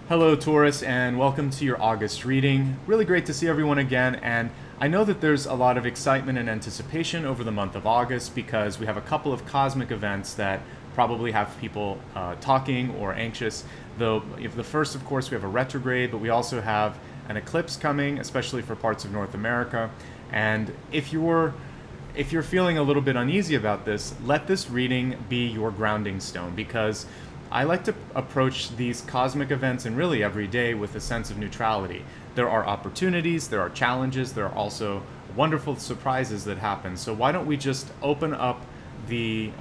Hello, Taurus, and welcome to your August reading. Really great to see everyone again, and I know that there's a lot of excitement and anticipation over the month of August because we have a couple of cosmic events that probably have people talking or anxious. Though, if the first, of course, we have a retrograde, but we also have an eclipse coming, especially for parts of North America. And if you're feeling a little bit uneasy about this, let this reading be your grounding stone, because I like to approach these cosmic events and really every day with a sense of neutrality. There are opportunities, there are challenges, there are also wonderful surprises that happen. So why don't we just open up the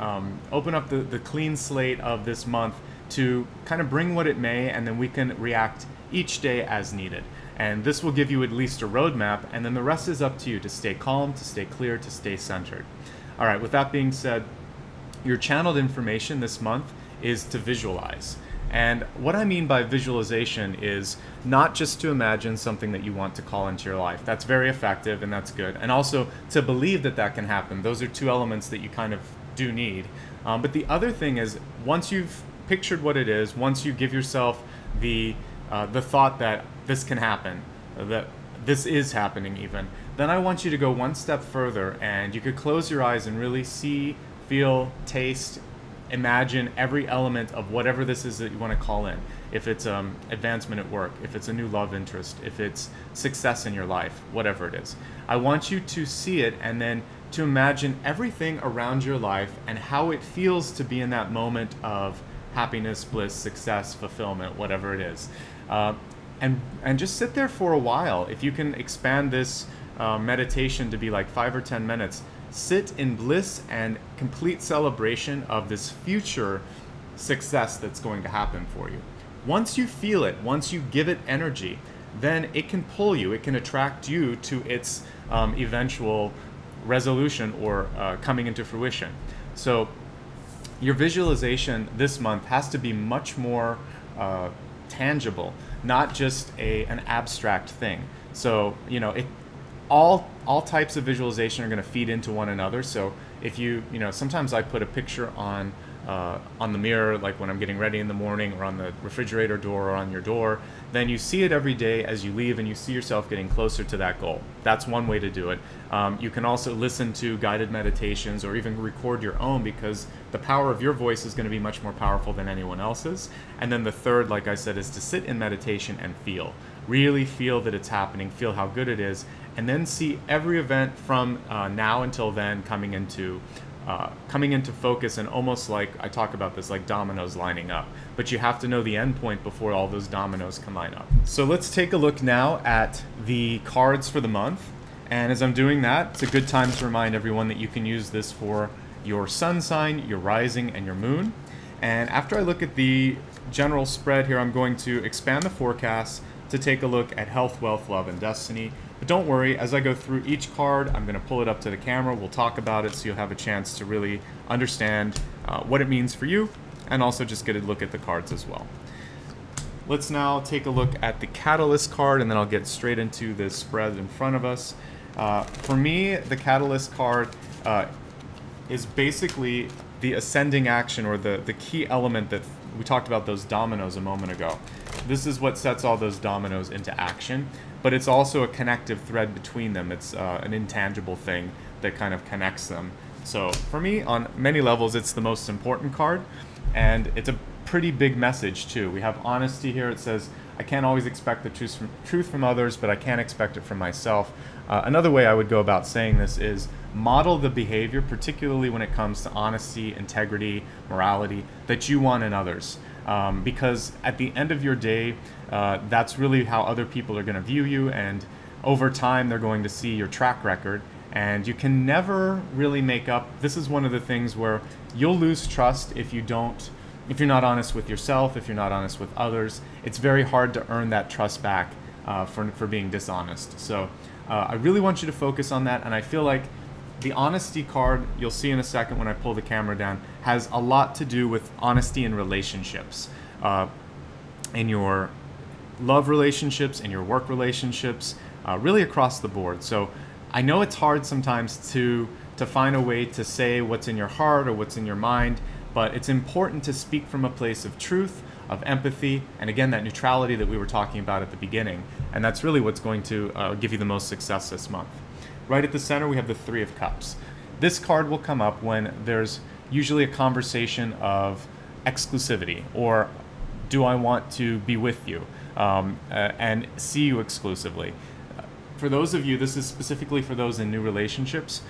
clean slate of this month to kind of bring what it may, and then we can react each day as needed. And this will give you at least a roadmap, and then the rest is up to you to stay calm, to stay clear, to stay centered. All right, with that being said, your channeled information this month is to visualize. And what I mean by visualization is not just to imagine something that you want to call into your life. That's very effective and that's good. And also to believe that that can happen. Those are two elements that you kind of do need. But the other thing is, once you've pictured what it is, once you give yourself the thought that this can happen, that this is happening even, then I want you to go one step further, and you could close your eyes and really see, feel, taste, imagine every element of whatever this is that you want to call in. If it's advancement at work, if it's a new love interest, if it's success in your life, whatever it is. I want you to see it and then to imagine everything around your life and how it feels to be in that moment of happiness, bliss, success, fulfillment, whatever it is. And just sit there for a while. If you can expand this meditation to be like 5 or 10 minutes, sit in bliss and complete celebration of this future success that's going to happen for you. Once you feel it, once you give it energy, then it can pull you, it can attract you to its eventual resolution or coming into fruition. So your visualization this month has to be much more tangible, not just an abstract thing. So, you know, all types of visualization are going to feed into one another. So if you know, sometimes I put a picture on the mirror, like when I'm getting ready in the morning, or on the refrigerator door, or on your door, then you see it every day as you leave, and you see yourself getting closer to that goal. That's one way to do it. You can also listen to guided meditations or even record your own, because the power of your voice is going to be much more powerful than anyone else's. And then the third, like I said, is to sit in meditation and feel. Really feel that it's happening, feel how good it is, and then see every event from now until then coming into focus, and almost like I talk about this like dominoes lining up. But you have to know the end point before all those dominoes can line up. So let's take a look now at the cards for the month. And as I'm doing that, it's a good time to remind everyone that you can use this for your sun sign, your rising, and your moon. And after I look at the general spread here, I'm going to expand the forecast to take a look at health, wealth, love, and destiny. But don't worry, as I go through each card, I'm going to pull it up to the camera, we'll talk about it, so you'll have a chance to really understand what it means for you, and also just get a look at the cards as well. Let's now take a look at the Catalyst card, and then I'll get straight into the spread in front of us. For me, the Catalyst card is basically the ascending action, or the key element that we talked about, those dominoes a moment ago. This is what sets all those dominoes into action, but it's also a connective thread between them. It's an intangible thing that kind of connects them. So for me, on many levels, it's the most important card, and it's a pretty big message too. We have honesty here. It says, I can't always expect the truth from others, but I can expect it from myself. Another way I would go about saying this is model the behavior, particularly when it comes to honesty, integrity, morality, that you want in others. Because at the end of your day, that's really how other people are going to view you, and over time they're going to see your track record, and you can never really make up. This is one of the things where you'll lose trust if you're not honest with yourself, if you're not honest with others. It's very hard to earn that trust back for being dishonest. So I really want you to focus on that, and I feel like the honesty card, you'll see in a second when I pull the camera down, has a lot to do with honesty in relationships, in your love relationships, in your work relationships, really across the board. So I know it's hard sometimes to find a way to say what's in your heart or what's in your mind, but it's important to speak from a place of truth, of empathy, and again, that neutrality that we were talking about at the beginning. And that's really what's going to give you the most success this month. Right at the center, we have the Three of Cups. This card will come up when there's usually a conversation of exclusivity, or do I want to be with you and see you exclusively. For those of you, this is specifically for those in new relationships,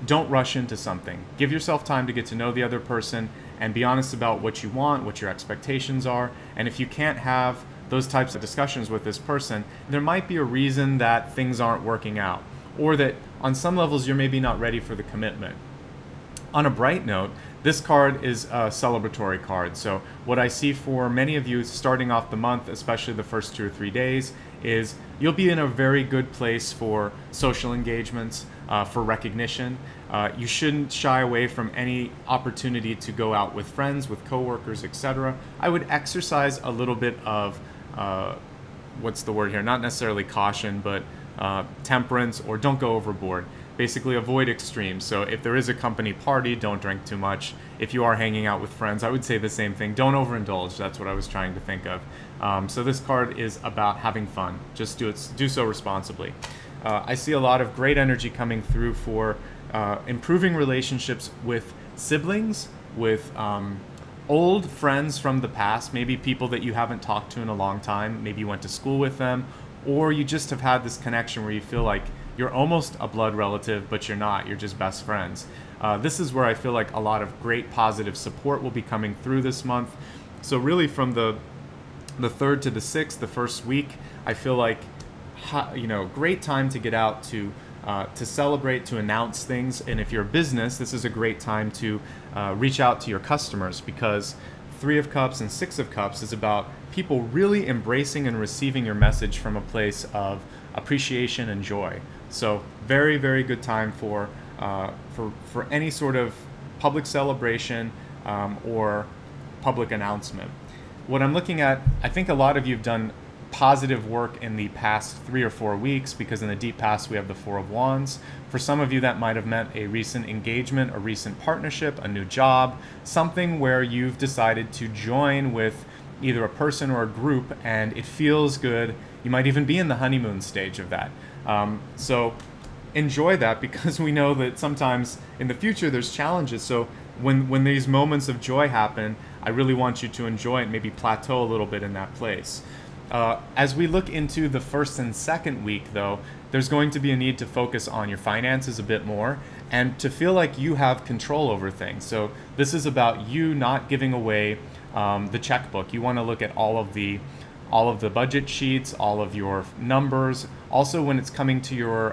don't rush into something. Give yourself time to get to know the other person and be honest about what you want, what your expectations are. And if you can't have those types of discussions with this person, there might be a reason that things aren't working out, or that on some levels you're maybe not ready for the commitment. On a bright note, this card is a celebratory card. So what I see for many of you starting off the month, especially the first 2 or 3 days, is you'll be in a very good place for social engagements, for recognition. You shouldn't shy away from any opportunity to go out with friends, with coworkers, etc. I would exercise a little bit of, what's the word here? Not necessarily caution, but temperance, or don't go overboard. Basically avoid extremes. So if there is a company party, don't drink too much. If you are hanging out with friends, I would say the same thing. Don't overindulge. That's what I was trying to think of. So this card is about having fun. Just do so responsibly. I see a lot of great energy coming through for improving relationships with siblings, with old friends from the past, maybe people that you haven't talked to in a long time. Maybe you went to school with them, or you just have had this connection where you feel like you're almost a blood relative, but you're not. You're just best friends. This is where I feel like a lot of great positive support will be coming through this month. So really from the 3rd to the 6th, the first week, I feel like, great time to get out to celebrate, to announce things. And if you're a business, this is a great time to reach out to your customers, because Three of Cups and Six of Cups is about people really embracing and receiving your message from a place of appreciation and joy. So very, very good time for any sort of public celebration or public announcement. What I'm looking at, I think a lot of you have done positive work in the past 3 or 4 weeks, because in the deep past we have the Four of Wands. For some of you, that might have meant a recent engagement, a recent partnership, a new job, something where you've decided to join with either a person or a group, and it feels good. You might even be in the honeymoon stage of that. So enjoy that, because we know that sometimes in the future there's challenges. So when these moments of joy happen, I really want you to enjoy it and maybe plateau a little bit in that place. As we look into the 1st and 2nd week, though, there's going to be a need to focus on your finances a bit more and to feel like you have control over things. So this is about you not giving away the checkbook. You want to look at all of the budget sheets, all of your numbers. Also, when it's coming to your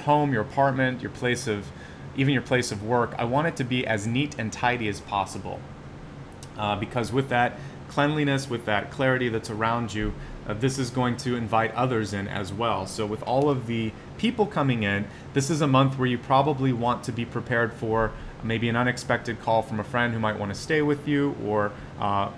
home, your apartment, even your place of work, I want it to be as neat and tidy as possible. Because with that cleanliness, with that clarity that's around you, this is going to invite others in as well. So with all of the people coming in, this is a month where you probably want to be prepared for maybe an unexpected call from a friend who might want to stay with you, or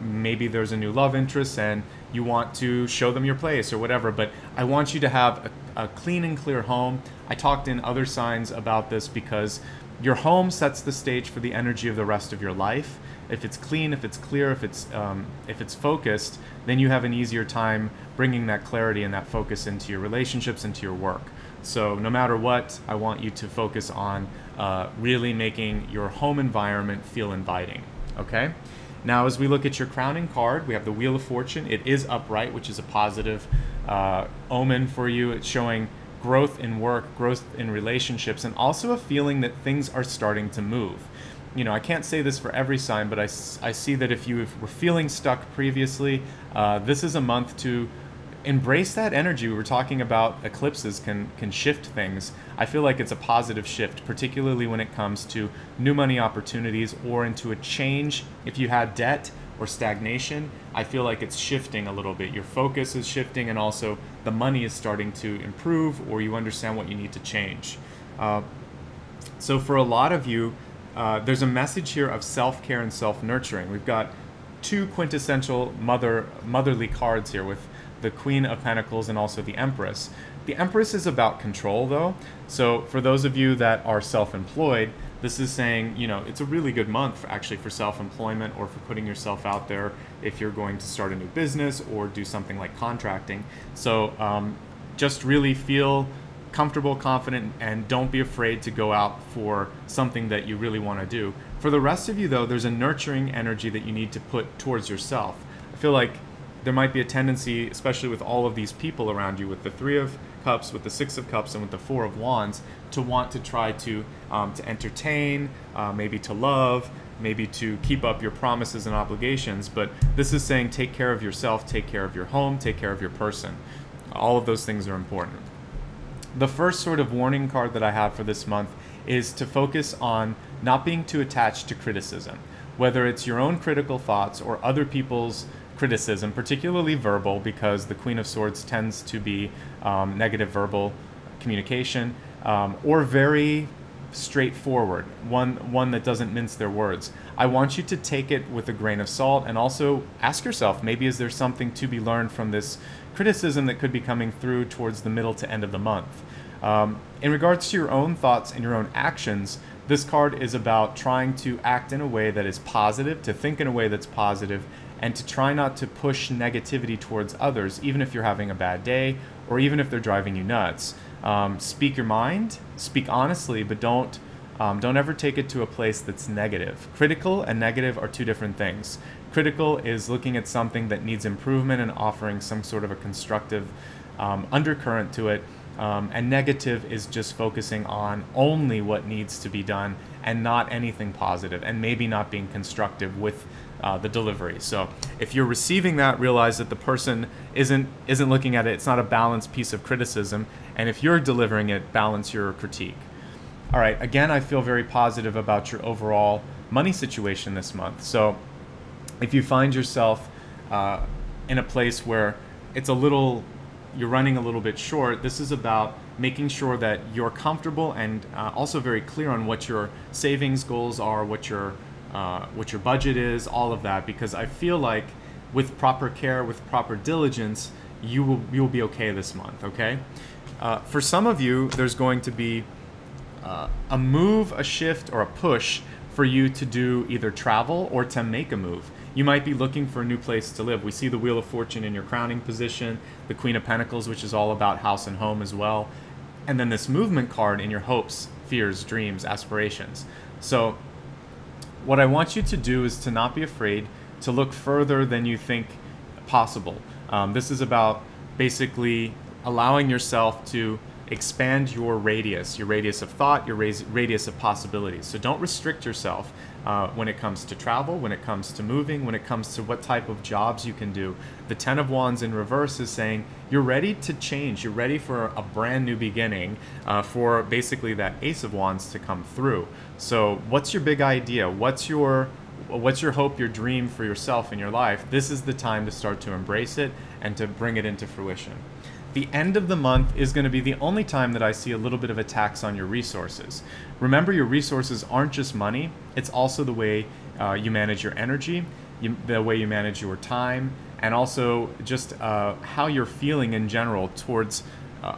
maybe there's a new love interest and you want to show them your place or whatever. But I want you to have a clean and clear home. I talked in other signs about this because your home sets the stage for the energy of the rest of your life. If it's clean, if it's clear, if it's focused, then you have an easier time bringing that clarity and that focus into your relationships, into your work. So no matter what, I want you to focus on really making your home environment feel inviting. Okay? Now, as we look at your crowning card, we have the Wheel of Fortune. It is upright, which is a positive omen for you. It's showing growth in work, growth in relationships, and also a feeling that things are starting to move. I can't say this for every sign, but I see that if you were feeling stuck previously, this is a month to embrace that energy. We were talking about eclipses can shift things. I feel like it's a positive shift, particularly when it comes to new money opportunities or into a change. If you had debt or stagnation, I feel like it's shifting a little bit. Your focus is shifting, and also the money is starting to improve, or you understand what you need to change. So for a lot of you, there's a message here of self-care and self-nurturing. We've got 2 quintessential motherly cards here with the Queen of Pentacles and also the Empress. The Empress is about control, though. So for those of you that are self-employed, This is saying, you know, it's a really good month actually for self-employment or for putting yourself out there if you're going to start a new business or do something like contracting. So just really feel comfortable, confident, and don't be afraid to go out for something that you really want to do. For the rest of you, though, there's a nurturing energy that you need to put towards yourself. I feel like there might be a tendency, especially with all of these people around you, with the Three of Cups, with the Six of Cups, and with the Four of Wands, to want to try to entertain, maybe to love, maybe to keep up your promises and obligations. But this is saying take care of yourself, take care of your home, take care of your person. All of those things are important. The first sort of warning card that I have for this month is to focus on not being too attached to criticism, whether it's your own critical thoughts or other people's criticism, particularly verbal, because the Queen of Swords tends to be negative verbal communication, or very straightforward, one that doesn't mince their words. I want you to take it with a grain of salt and also ask yourself, maybe is there something to be learned from this criticism that could be coming through towards the middle to end of the month. In regards to your own thoughts and your own actions, this card is about trying to act in a way that is positive, to think in a way that's positive, and to try not to push negativity towards others, even if you're having a bad day or even if they're driving you nuts. Speak your mind, speak honestly, but don't ever take it to a place that's negative. Critical and negative are two different things. Critical is looking at something that needs improvement and offering some sort of a constructive undercurrent to it. And negative is just focusing on only what needs to be done and not anything positive, and maybe not being constructive with the delivery. So if you're receiving that, realize that the person isn't looking at it. It's not a balanced piece of criticism. And if you're delivering it, balance your critique. All right, again, I feel very positive about your overall money situation this month. So if you find yourself in a place where you're running a little bit short, this is about making sure that you're comfortable and also very clear on what your savings goals are, what your budget is, all of that, because I feel like with proper care, with proper diligence, you will be okay this month, okay? For some of you, there's going to be a move, a shift, or a push for you to do either travel or to make a move. You might be looking for a new place to live. We see the Wheel of Fortune in your crowning position, the Queen of Pentacles, which is all about house and home as well, and then this movement card in your hopes, fears, dreams, aspirations. So what I want you to do is to not be afraid to look further than you think possible. This is about basically allowing yourself to expand your radius of thought, your radius of possibilities. So don't restrict yourself when it comes to travel, when it comes to moving, when it comes to what type of jobs you can do. The Ten of Wands in reverse is saying you're ready to change. You're ready for a brand new beginning, for basically that Ace of Wands to come through. So what's your big idea? What's your hope, your dream for yourself in your life? This is the time to start to embrace it and to bring it into fruition. The end of the month is going to be the only time that I see a little bit of a tax on your resources. Remember, your resources aren't just money. It's also the way you manage your energy, the way you manage your time, and also just how you're feeling in general towards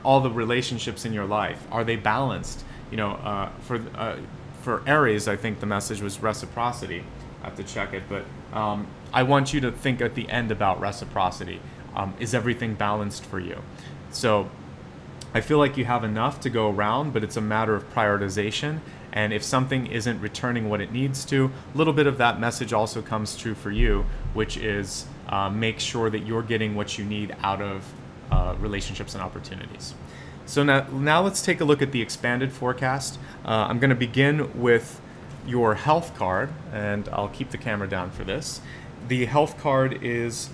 all the relationships in your life. Are they balanced? You know, for Aries, I think the message was reciprocity. I have to check it, but I want you to think at the end about reciprocity. Is everything balanced for you? So I feel like you have enough to go around, but it's a matter of prioritization. And if something isn't returning what it needs to, a little bit of that message also comes true for you, which is make sure that you're getting what you need out of relationships and opportunities. So now let's take a look at the expanded forecast. I'm going to begin with your health card, and I'll keep the camera down for this. The health card is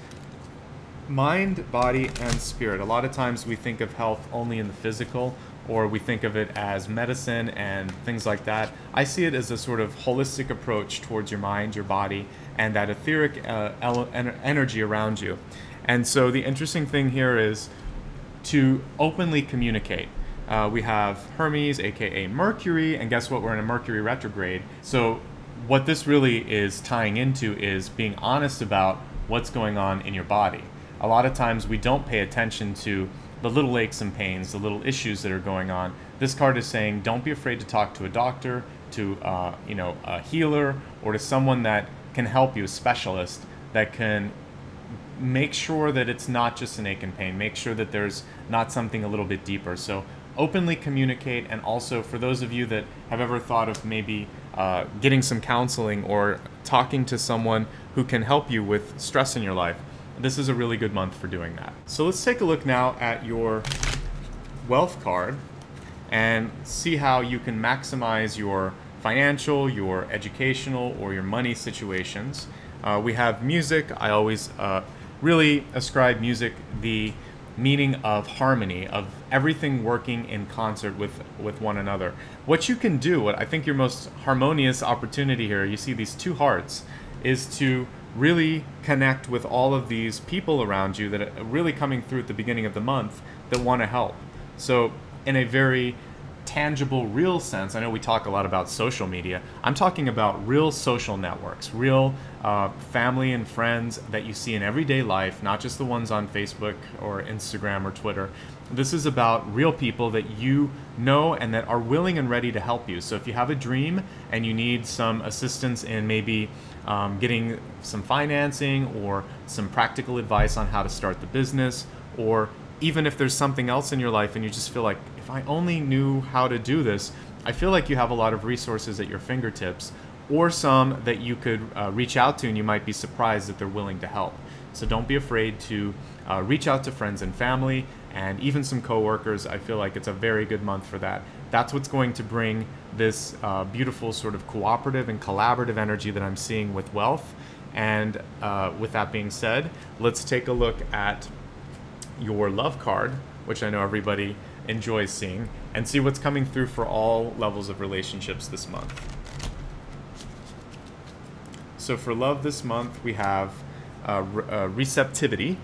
mind, body, and spirit. A lot of times we think of health only in the physical, or we think of it as medicine and things like that. I see it as a sort of holistic approach towards your mind, your body, and that etheric energy around you. And so the interesting thing here is to openly communicate. We have Hermes, aka Mercury, and guess what? We're in a Mercury retrograde. So what this really is tying into is being honest about what's going on in your body. A lot of times we don't pay attention to the little aches and pains, the little issues that are going on. This card is saying don't be afraid to talk to a doctor, to a healer, or to someone that can help you, a specialist that can make sure that it's not just an ache and pain, make sure that there's not something a little bit deeper. So openly communicate. And also, for those of you that have ever thought of maybe getting some counseling or talking to someone who can help you with stress in your life, this is a really good month for doing that. So let's take a look now at your wealth card and see how you can maximize your financial, your educational, or your money situations. We have music. I always really ascribe music the meaning of harmony, of everything working in concert with one another. What you can do, what I think your most harmonious opportunity here, you see these two hearts, is to really connect with all of these people around you that are really coming through at the beginning of the month that want to help. So in a very tangible, real sense, I know we talk a lot about social media. I'm talking about real social networks, real family and friends that you see in everyday life, not just the ones on Facebook or Instagram or Twitter. This is about real people that you know and that are willing and ready to help you. So if you have a dream and you need some assistance in maybe getting some financing or some practical advice on how to start the business, or even if there's something else in your life and you just feel like, if I only knew how to do this, I feel like you have a lot of resources at your fingertips, or some that you could reach out to, and you might be surprised that they're willing to help. So don't be afraid to reach out to friends and family, and even some coworkers. I feel like it's a very good month for that. That's what's going to bring this beautiful sort of cooperative and collaborative energy that I'm seeing with wealth. And with that being said, let's take a look at your love card, which I know everybody enjoys seeing, and see what's coming through for all levels of relationships this month. So for love this month, we have receptivity,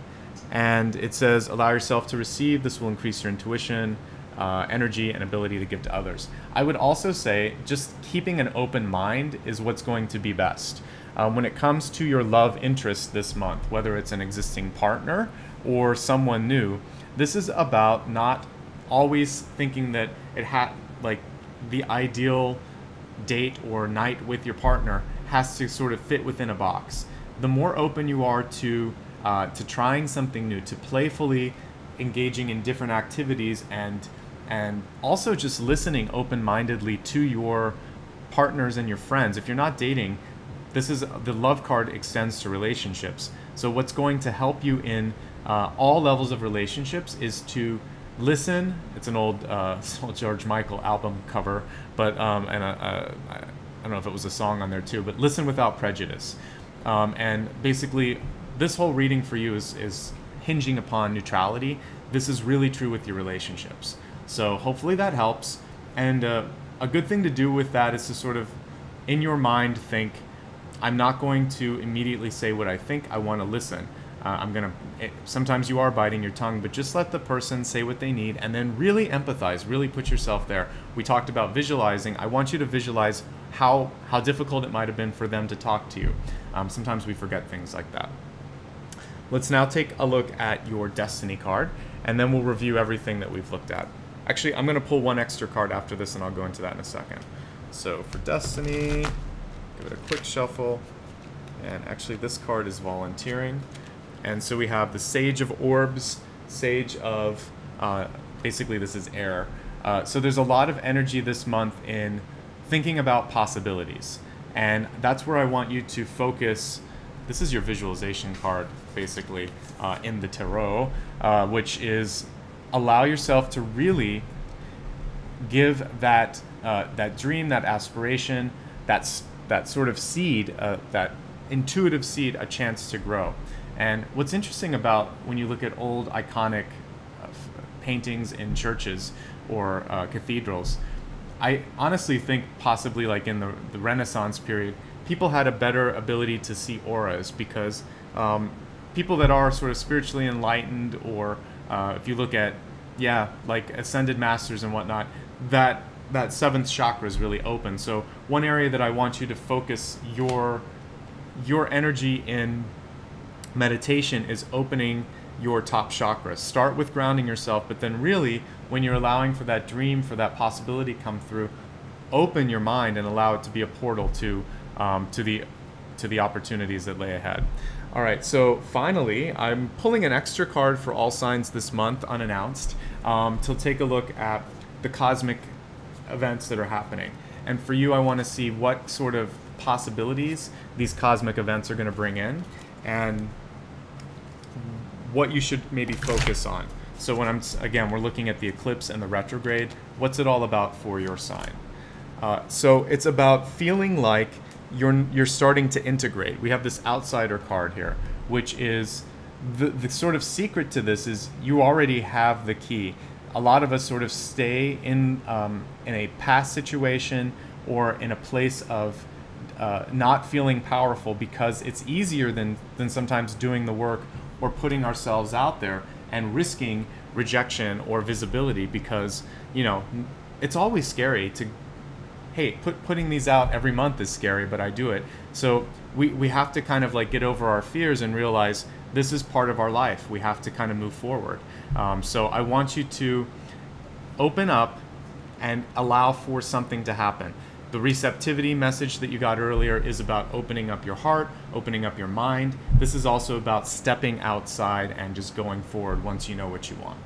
and it says, allow yourself to receive. This will increase your intuition, energy, and ability to give to others. I would also say just keeping an open mind is what's going to be best. When it comes to your love interest this month, whether it's an existing partner or someone new, this is about not always thinking that like the ideal date or night with your partner has to sort of fit within a box. The more open you are to trying something new, to playfully engaging in different activities, and also just listening open-mindedly to your partners and your friends. If you're not dating, the love card extends to relationships. So what's going to help you in all levels of relationships is to listen. It's an old George Michael album cover, but I don't know if it was a song on there too, but listen without prejudice. And basically, this whole reading for you is hinging upon neutrality. This is really true with your relationships. So hopefully that helps. And a good thing to do with that is to sort of, in your mind, think, I'm not going to immediately say what I think. I want to listen. Sometimes you are biting your tongue, but just let the person say what they need, and then really empathize, really put yourself there. We talked about visualizing. I want you to visualize how difficult it might have been for them to talk to you. Sometimes we forget things like that. Let's now take a look at your destiny card, and then we'll review everything that we've looked at. Actually, I'm going to pull one extra card after this, and I'll go into that in a second. So for destiny, give it a quick shuffle. And actually, this card is volunteering. And so we have the Sage of Orbs, Sage of, basically this is air. So there's a lot of energy this month in thinking about possibilities. And that's where I want you to focus. This is your visualization card, basically, in the tarot, which is allow yourself to really give that dream, that aspiration, that sort of seed, that intuitive seed, a chance to grow. And what's interesting about when you look at old iconic paintings in churches or cathedrals, I honestly think possibly like in the Renaissance period, people had a better ability to see auras, because people that are sort of spiritually enlightened, or if you look at, like ascended masters and whatnot, that seventh chakra is really open. So one area that I want you to focus your energy in meditation is opening your top chakra. Start with grounding yourself, but then really, when you're allowing for that dream, for that possibility to come through, open your mind and allow it to be a portal to the opportunities that lay ahead. All right, so finally, I'm pulling an extra card for all signs this month, unannounced, to take a look at the cosmic events that are happening. And for you, I want to see what sort of possibilities these cosmic events are going to bring in, and what you should maybe focus on. So when we're looking at the eclipse and the retrograde, what's it all about for your sign? So it's about feeling like you're starting to integrate. We have this outsider card here, which is the sort of secret to this is you already have the key. A lot of us sort of stay in a past situation or in a place of not feeling powerful because it's easier than sometimes doing the work or putting ourselves out there and risking rejection or visibility, because it's always scary to, hey, putting these out every month is scary, but I do it. So we have to kind of like get over our fears and realize this is part of our life. We have to kind of move forward. So I want you to open up and allow for something to happen. The receptivity message that you got earlier is about opening up your heart, opening up your mind. This is also about stepping outside and just going forward once you know what you want.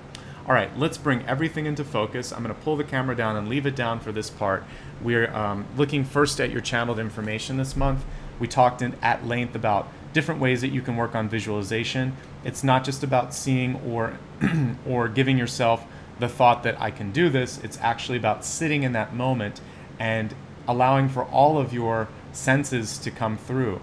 All right, let's bring everything into focus. I'm going to pull the camera down and leave it down for this part. We're looking first at your channeled information this month. We talked at length about different ways that you can work on visualization. It's not just about seeing or giving yourself the thought that I can do this. It's actually about sitting in that moment and allowing for all of your senses to come through.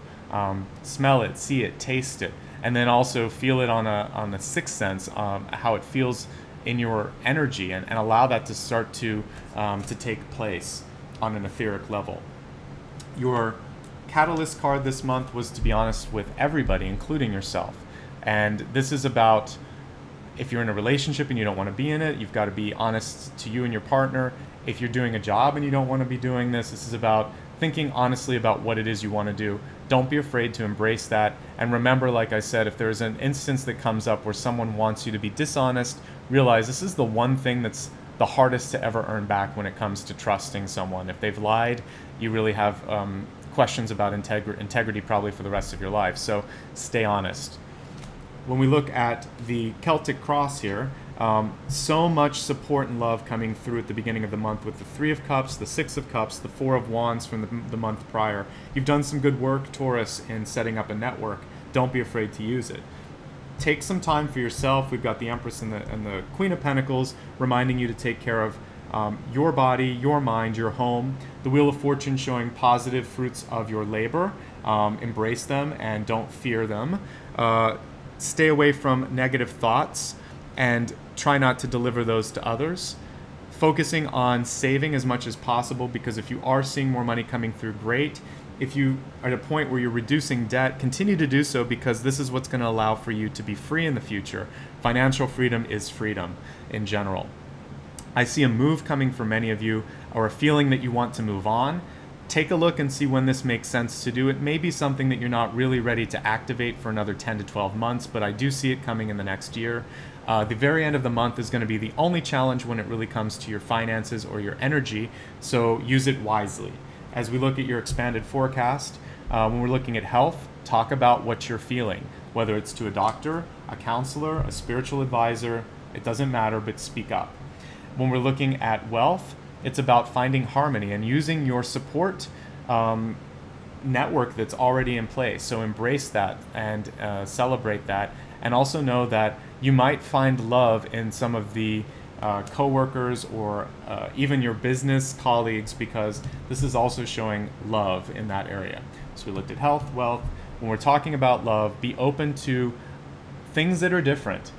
Smell it, see it, taste it, and then also feel it on a sixth sense, how it feels in your energy, and allow that to start to take place on an etheric level. Your catalyst card this month was to be honest with everybody, including yourself. And this is about, if you're in a relationship and you don't want to be in it, you've got to be honest to you and your partner. If you're doing a job and you don't want to be doing this is about thinking honestly about what it is you want to do. Don't be afraid to embrace that. And remember, like I said, if there's an instance that comes up where someone wants you to be dishonest, realize this is the one thing that's the hardest to ever earn back when it comes to trusting someone. If they've lied, you really have questions about integrity probably for the rest of your life. So stay honest. When we look at the Celtic Cross here, so much support and love coming through at the beginning of the month with the 3 of Cups, the 6 of Cups, the 4 of Wands from the month prior. You've done some good work, Taurus, in setting up a network. Don't be afraid to use it. Take some time for yourself. We've got the Empress and the Queen of Pentacles reminding you to take care of your body, your mind, your home. The Wheel of Fortune showing positive fruits of your labor. Embrace them and don't fear them. Stay away from negative thoughts and try not to deliver those to others. Focusing on saving as much as possible, because if you are seeing more money coming through, great. If you are at a point where you're reducing debt, continue to do so, because this is what's going to allow for you to be free in the future. Financial freedom is freedom in general. I see a move coming for many of you, or a feeling that you want to move on. Take a look and see when this makes sense to do. It may be something that you're not really ready to activate for another 10 to 12 months, but I do see it coming in the next year. The very end of the month is going to be the only challenge when it really comes to your finances or your energy, so use it wisely. As we look at your expanded forecast, when we're looking at health, talk about what you're feeling, whether it's to a doctor, a counselor, a spiritual advisor, it doesn't matter, but speak up. When we're looking at wealth, it's about finding harmony and using your support network that's already in place. So embrace that and celebrate that. And also know that you might find love in some of the co-workers or even your business colleagues, because this is also showing love in that area. So we looked at health, wealth. When we're talking about love, be open to things that are different,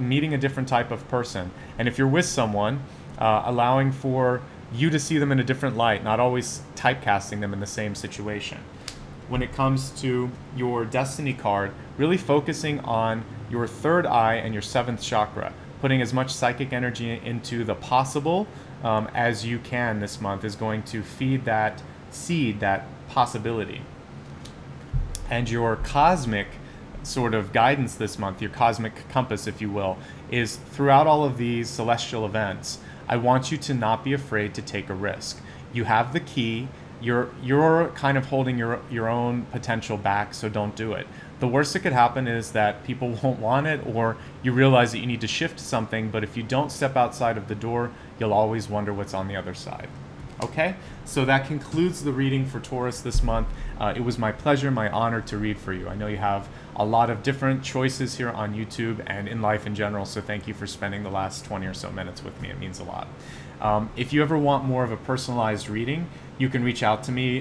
meeting a different type of person. And if you're with someone, allowing for you to see them in a different light, not always typecasting them in the same situation. When it comes to your destiny card, really focusing on your third eye and your 7th chakra, putting as much psychic energy into the possible as you can this month is going to feed that seed, that possibility. And your cosmic sort of guidance this month, your cosmic compass, if you will, is throughout all of these celestial events, I want you to not be afraid to take a risk. You have the key. You're kind of holding your own potential back, so don't do it. The worst that could happen is that people won't want it, or you realize that you need to shift something, but if you don't step outside of the door, you'll always wonder what's on the other side. Okay, so that concludes the reading for Taurus this month. It was my pleasure, my honor to read for you. I know you have a lot of different choices here on YouTube and in life in general, so thank you for spending the last 20 or so minutes with me. It means a lot. If you ever want more of a personalized reading, you can reach out to me.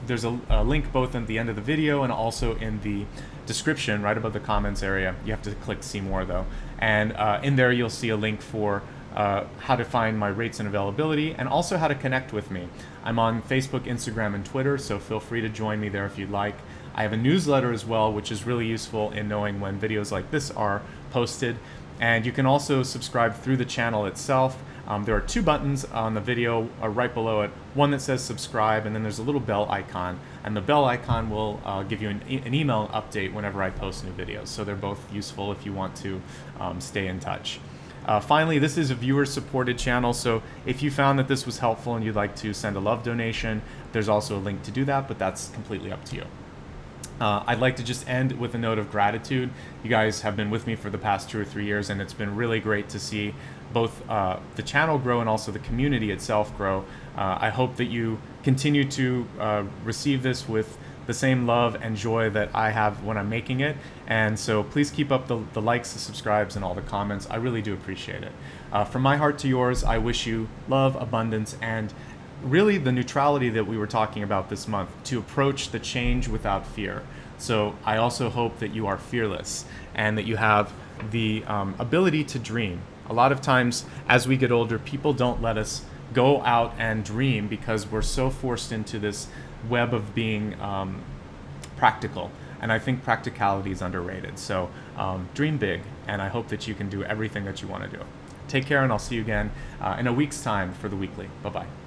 There's a link both at the end of the video and also in the description right above the comments area. You have to click see more though. And in there you'll see a link for how to find my rates and availability, and also how to connect with me. I'm on Facebook, Instagram, and Twitter, so feel free to join me there if you'd like. I have a newsletter as well, which is really useful in knowing when videos like this are posted. And you can also subscribe through the channel itself. There are two buttons on the video right below it, one that says subscribe, and then there's a little bell icon, and the bell icon will give you an email update whenever I post new videos, so they're both useful if you want to stay in touch. Finally, this is a viewer-supported channel, so if you found that this was helpful and you'd like to send a love donation, there's also a link to do that, but that's completely up to you. I'd like to just end with a note of gratitude. You guys have been with me for the past 2 or 3 years, and it's been really great to see both the channel grow and also the community itself grow. I hope that you continue to receive this with the same love and joy that I have when I'm making it, and so please keep up the likes, the subscribes, and all the comments. I really do appreciate it. From my heart to yours, I wish you love, abundance, and really the neutrality that we were talking about this month, to approach the change without fear. So I also hope that you are fearless and that you have the ability to dream. A lot of times as we get older, people don't let us go out and dream because we're so forced into this web of being practical. And I think practicality is underrated. So dream big, and I hope that you can do everything that you want to do. Take care, and I'll see you again in a week's time for the weekly. Bye-bye.